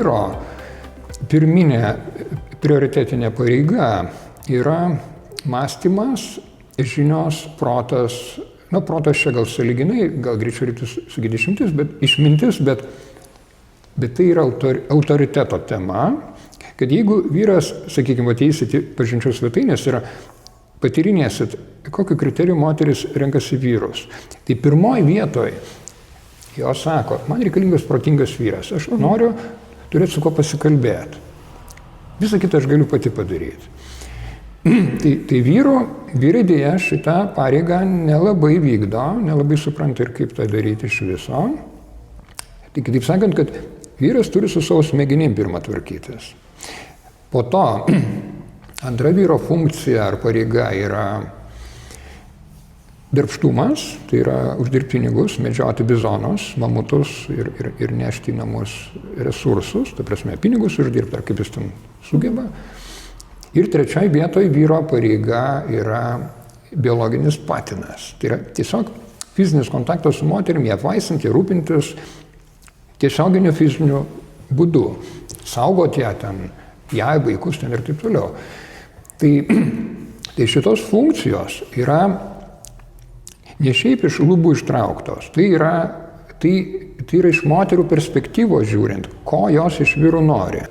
vyro pirminė prioritetinė pareiga yra mąstymas, žinios, protas, protas čia gal sąlyginai, gal greičiau reiktų sakyti išmintis, bet tai yra autoriteto tema, kad jeigu vyras, sakykime, ateisit į pažinčios svetainės ir patyrinėsit, kokiu kriteriju moteris renkasi vyrus. Tai pirmoji vietoj jos sako, man reikalingas protingas vyras, aš noriu turėti su kuo pasikalbėti. Visą kitą aš galiu pati padaryti. Tai vyrai dėja šitą pareigą nelabai vykdo, nelabai supranta ir kaip tą daryti iš viso. Tai kitaip sakant, kad vyras turi su savo smegenim pirmą tvarkytis. Po to antra vyro funkcija ar pareiga yra darbštumas, tai yra uždirbti pinigus, medžioti bizonus, mamutus ir nešti į namus resursus, tai prasme pinigus uždirbti, ar kaip jis ten sugeba. Ir trečiai vietoj vyro pareiga yra biologinis patinas. Tai yra tiesiog fizinis kontaktas su moterimi, apvaisinti, rūpintis tiesioginiu fiziniu būdu. Saugoti ją ten, ją, vaikus ten ir taip toliau. Tai šitos funkcijos yra ne šiaip iš lubų ištrauktos. Tai yra iš moterų perspektyvos žiūrint, ko jos iš vyrų nori.